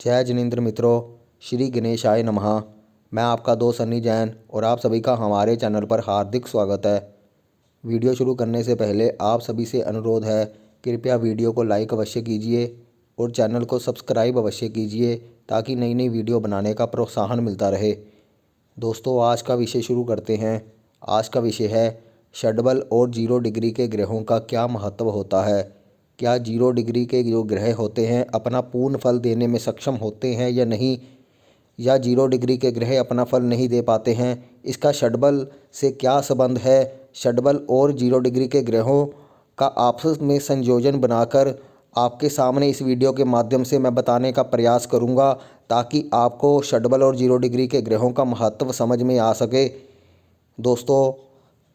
जय जिनेंद्र मित्रों, श्री गणेशाय नमः। मैं आपका दोस्त सन्नी जैन और आप सभी का हमारे चैनल पर हार्दिक स्वागत है। वीडियो शुरू करने से पहले आप सभी से अनुरोध है, कृपया वीडियो को लाइक अवश्य कीजिए और चैनल को सब्सक्राइब अवश्य कीजिए ताकि नई नई वीडियो बनाने का प्रोत्साहन मिलता रहे। दोस्तों, आज का विषय शुरू करते हैं। आज का विषय है षड्बल और 0 डिग्री के ग्रहों का क्या महत्व होता है। क्या 0 डिग्री के जो ग्रह होते हैं अपना पूर्ण फल देने में सक्षम होते हैं या नहीं, या 0 डिग्री के ग्रह अपना फल नहीं दे पाते हैं। इसका षड्बल से क्या संबंध है। षड्बल और 0 डिग्री के ग्रहों का आपस में संयोजन बनाकर आपके सामने इस वीडियो के माध्यम से मैं बताने का प्रयास करूंगा, ताकि आपको षड्बल और 0 डिग्री के ग्रहों का महत्व समझ में आ सके। दोस्तों,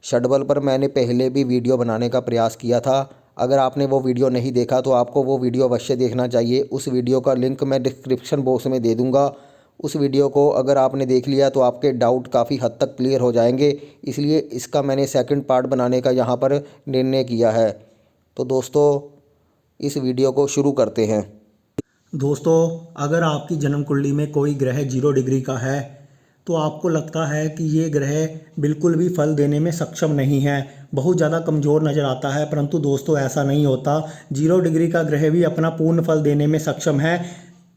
षड्बल पर मैंने पहले भी वीडियो बनाने का प्रयास किया था। अगर आपने वो वीडियो नहीं देखा तो आपको वो वीडियो अवश्य देखना चाहिए। उस वीडियो का लिंक मैं डिस्क्रिप्शन बॉक्स में दे दूंगा। उस वीडियो को अगर आपने देख लिया तो आपके डाउट काफ़ी हद तक क्लियर हो जाएंगे। इसलिए इसका मैंने सेकंड पार्ट बनाने का यहाँ पर निर्णय किया है। तो दोस्तों, इस वीडियो को शुरू करते हैं। दोस्तों, अगर आपकी जन्म कुंडली में कोई ग्रह 0 डिग्री का है तो आपको लगता है कि ये ग्रह बिल्कुल भी फल देने में सक्षम नहीं है, बहुत ज़्यादा कमज़ोर नज़र आता है। परंतु दोस्तों, ऐसा नहीं होता। 0 डिग्री का ग्रह भी अपना पूर्ण फल देने में सक्षम है।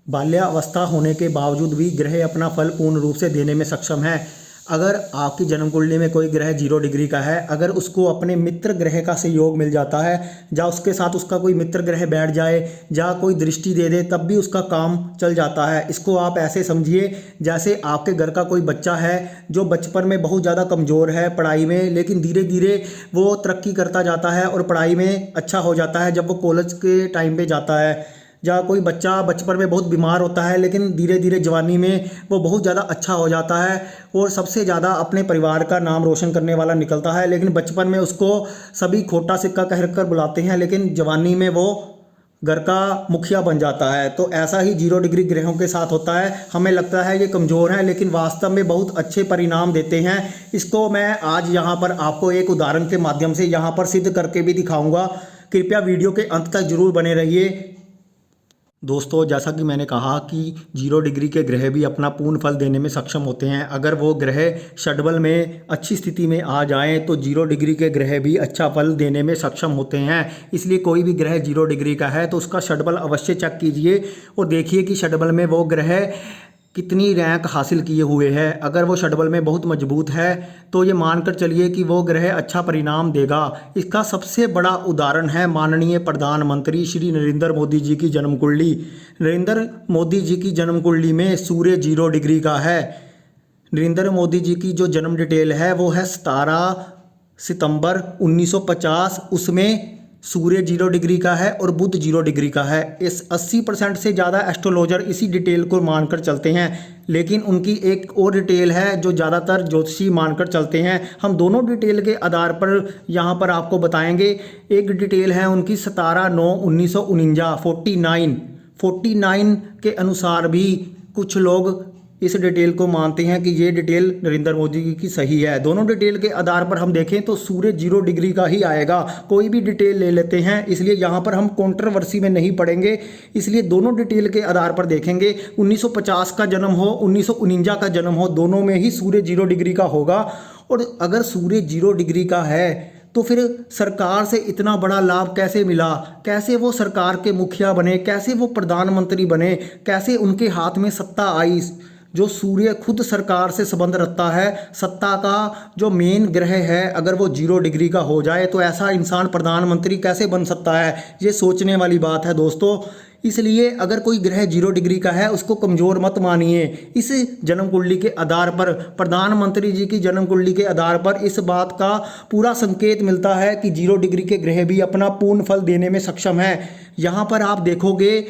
बाल्यावस्था होने के बावजूद भी ग्रह अपना फल पूर्ण रूप से देने में सक्षम है। अगर आपकी जन्म कुंडली में कोई ग्रह 0 डिग्री का है, अगर उसको अपने मित्र ग्रह का सहयोग मिल जाता है, या उसके साथ उसका कोई मित्र ग्रह बैठ जाए, या कोई दृष्टि दे दे, तब भी उसका काम चल जाता है। इसको आप ऐसे समझिए जैसे आपके घर का कोई बच्चा है जो बचपन में बहुत ज़्यादा कमज़ोर है पढ़ाई में, लेकिन धीरे धीरे वो तरक्की करता जाता है और पढ़ाई में अच्छा हो जाता है जब वो कॉलेज के टाइम पे जाता है। या कोई बच्चा बचपन में बहुत बीमार होता है, लेकिन धीरे धीरे जवानी में वो बहुत ज़्यादा अच्छा हो जाता है और सबसे ज़्यादा अपने परिवार का नाम रोशन करने वाला निकलता है। लेकिन बचपन में उसको सभी खोटा सिक्का कहकर बुलाते हैं, लेकिन जवानी में वो घर का मुखिया बन जाता है। तो ऐसा ही 0 डिग्री ग्रहों के साथ होता है। हमें लगता है ये कमज़ोर हैं, लेकिन वास्तव में बहुत अच्छे परिणाम देते हैं। इसको मैं आज यहाँ पर आपको एक उदाहरण के माध्यम से यहाँ पर सिद्ध करके भी दिखाऊँगा। कृपया वीडियो के अंत तक जरूर बने रहिए। दोस्तों, जैसा कि मैंने कहा कि 0 डिग्री के ग्रह भी अपना पूर्ण फल देने में सक्षम होते हैं। अगर वो ग्रह षड्बल में अच्छी स्थिति में आ जाएं तो 0 डिग्री के ग्रह भी अच्छा फल देने में सक्षम होते हैं। इसलिए कोई भी ग्रह 0 डिग्री का है तो उसका षड्बल अवश्य चेक कीजिए और देखिए कि षड्बल में वो ग्रह कितनी रैंक हासिल किए हुए है। अगर वो षड्बल में बहुत मजबूत है तो ये मानकर चलिए कि वो ग्रह अच्छा परिणाम देगा। इसका सबसे बड़ा उदाहरण है माननीय प्रधानमंत्री श्री नरेंद्र मोदी जी की जन्म कुंडली। नरेंद्र मोदी जी की जन्म कुंडली में सूर्य 0 डिग्री का है। नरेंद्र मोदी जी की जो जन्म डिटेल है वो है 17 सितंबर 1950। उसमें सूर्य 0 डिग्री का है और बुध 0 डिग्री का है। इस 80% से ज़्यादा एस्ट्रोलॉजर इसी डिटेल को मानकर चलते हैं, लेकिन उनकी एक और डिटेल है जो ज़्यादातर ज्योतिषी मानकर चलते हैं। हम दोनों डिटेल के आधार पर यहाँ पर आपको बताएंगे। एक डिटेल है उनकी 17/9/1949 49 के अनुसार भी कुछ लोग इस डिटेल को मानते हैं कि ये डिटेल नरेंद्र मोदी जी की सही है। दोनों डिटेल के आधार पर हम देखें तो सूर्य 0 डिग्री का ही आएगा। कोई भी डिटेल ले लेते हैं, इसलिए यहाँ पर हम कंट्रोवर्सी में नहीं पड़ेंगे। इसलिए दोनों डिटेल के आधार पर देखेंगे। 1950 का जन्म हो, 1949 का जन्म हो, दोनों में ही सूर्य 0 डिग्री का होगा। और अगर सूर्य 0 डिग्री का है तो फिर सरकार से इतना बड़ा लाभ कैसे मिला, कैसे वो सरकार के मुखिया बने, कैसे वो प्रधानमंत्री बने, कैसे उनके हाथ में सत्ता आई। जो सूर्य खुद सरकार से संबंध रखता है, सत्ता का जो मेन ग्रह है, अगर वो 0 डिग्री का हो जाए तो ऐसा इंसान प्रधानमंत्री कैसे बन सकता है। ये सोचने वाली बात है दोस्तों। इसलिए अगर कोई ग्रह 0 डिग्री का है उसको कमज़ोर मत मानिए। इस जन्म कुंडली के आधार पर, प्रधानमंत्री जी की जन्म कुंडली के आधार पर इस बात का पूरा संकेत मिलता है कि 0 डिग्री के ग्रह भी अपना पूर्ण फल देने में सक्षम है। यहाँ पर आप देखोगे,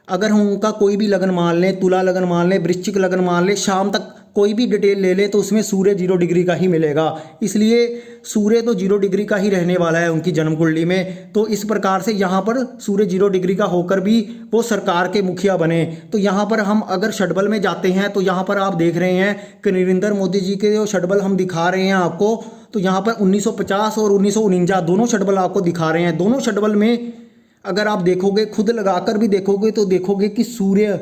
अगर हम उनका कोई भी लगन मान लें, तुला लगन मान लें, वृश्चिक लगन मान लें, शाम तक कोई भी डिटेल ले ले तो उसमें सूर्य 0 डिग्री का ही मिलेगा। इसलिए सूर्य तो 0 डिग्री का ही रहने वाला है उनकी जन्म कुंडली में। तो इस प्रकार से यहाँ पर सूर्य 0 डिग्री का होकर भी वो सरकार के मुखिया बने। तो यहाँ पर हम अगर षड्बल में जाते हैं तो यहाँ पर आप देख रहे हैं कि नरेंद्र मोदी जी के जो षड्बल हम दिखा रहे हैं आपको, तो यहाँ पर 1950 और 1949 दोनों षड्बल आपको दिखा रहे हैं। दोनों षड्बल में अगर आप देखोगे, खुद लगाकर भी देखोगे तो देखोगे कि सूर्य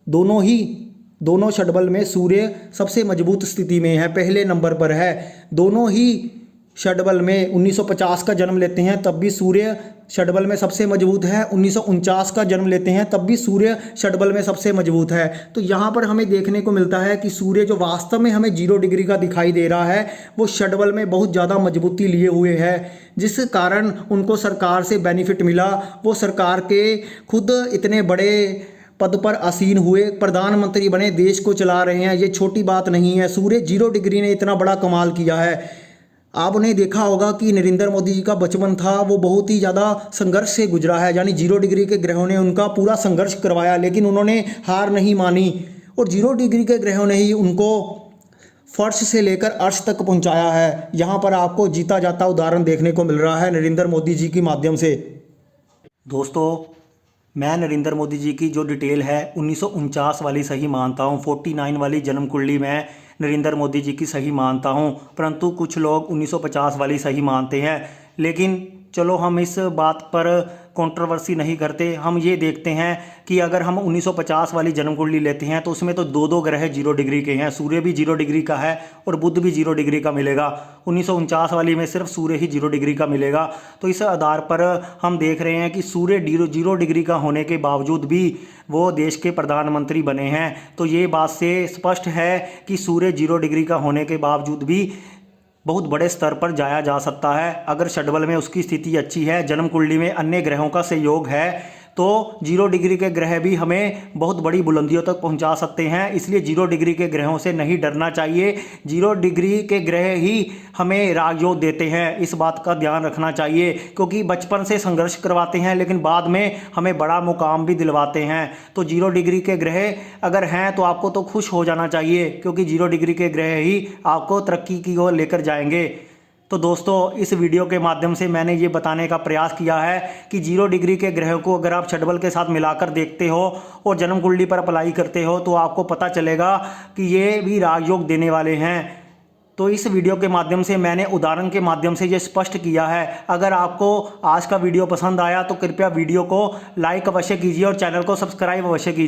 दोनों षटबल में सूर्य सबसे मजबूत स्थिति में है, पहले नंबर पर है। दोनों ही षटबल में 1950 का जन्म लेते हैं तब भी सूर्य षटबल में सबसे मजबूत है, 1949 का जन्म लेते हैं तब भी सूर्य षटबल में सबसे मजबूत है। तो यहाँ पर हमें देखने को मिलता है कि सूर्य जो वास्तव में हमें 0 डिग्री का दिखाई दे रहा है वो षटबल में बहुत ज़्यादा मजबूती लिए हुए है, जिस कारण उनको सरकार से बेनिफिट मिला। वो सरकार के खुद इतने बड़े पद पर आसीन हुए, प्रधानमंत्री बने, देश को चला रहे हैं। ये छोटी बात नहीं है। सूर्य 0 डिग्री ने इतना बड़ा कमाल किया है। आपने देखा होगा कि नरेंद्र मोदी जी का बचपन था वो बहुत ही ज़्यादा संघर्ष से गुजरा है, यानी 0 डिग्री के ग्रहों ने उनका पूरा संघर्ष करवाया, लेकिन उन्होंने हार नहीं मानी और 0 डिग्री के ग्रहों ने ही उनको फर्श से लेकर अर्श तक पहुंचाया है। यहाँ पर आपको जीता जाता उदाहरण देखने को मिल रहा है नरेंद्र मोदी जी के माध्यम से। दोस्तों, मैं नरेंद्र मोदी जी की जो डिटेल है 1949 वाली सही मानता हूँ, 49 वाली जन्म कुंडली में नरेंद्र मोदी जी की सही मानता हूँ, परंतु कुछ लोग 1950 वाली सही मानते हैं। लेकिन चलो हम इस बात पर कंट्रोवर्सी नहीं करते। हम ये देखते हैं कि अगर हम 1950 वाली जन्म कुंडली लेते हैं तो उसमें तो दो ग्रह 0 डिग्री के हैं, सूर्य भी 0 डिग्री का है और बुध भी 0 डिग्री का मिलेगा। 1949 वाली में सिर्फ सूर्य ही 0 डिग्री का मिलेगा। तो इस आधार पर हम देख रहे हैं कि सूर्य 0 डिग्री का होने के बावजूद भी वो देश के प्रधानमंत्री बने हैं। तो ये बात से स्पष्ट है कि सूर्य 0 डिग्री का होने के बावजूद भी बहुत बड़े स्तर पर जाया जा सकता है। अगर षटबल में उसकी स्थिति अच्छी है, जन्म कुंडली में अन्य ग्रहों का सहयोग है, तो 0 डिग्री के ग्रह भी हमें बहुत बड़ी बुलंदियों तक पहुंचा सकते हैं। इसलिए 0 डिग्री के ग्रहों से नहीं डरना चाहिए। 0 डिग्री के ग्रह ही हमें राजयोग देते हैं, इस बात का ध्यान रखना चाहिए, क्योंकि बचपन से संघर्ष करवाते हैं लेकिन बाद में हमें बड़ा मुकाम भी दिलवाते हैं। तो 0 डिग्री के ग्रह अगर हैं तो आपको तो खुश हो जाना चाहिए, क्योंकि 0 डिग्री के ग्रह ही आपको तरक्की की ओर लेकर जाएंगे। तो दोस्तों, इस वीडियो के माध्यम से मैंने ये बताने का प्रयास किया है कि 0 डिग्री के ग्रह को अगर आप षटबल के साथ मिलाकर देखते हो और जन्म कुंडली पर अप्लाई करते हो तो आपको पता चलेगा कि ये भी राजयोग देने वाले हैं। तो इस वीडियो के माध्यम से मैंने उदाहरण के माध्यम से ये स्पष्ट किया है। अगर आपको आज का वीडियो पसंद आया तो कृपया वीडियो को लाइक अवश्य कीजिए और चैनल को सब्सक्राइब अवश्य कीजिए।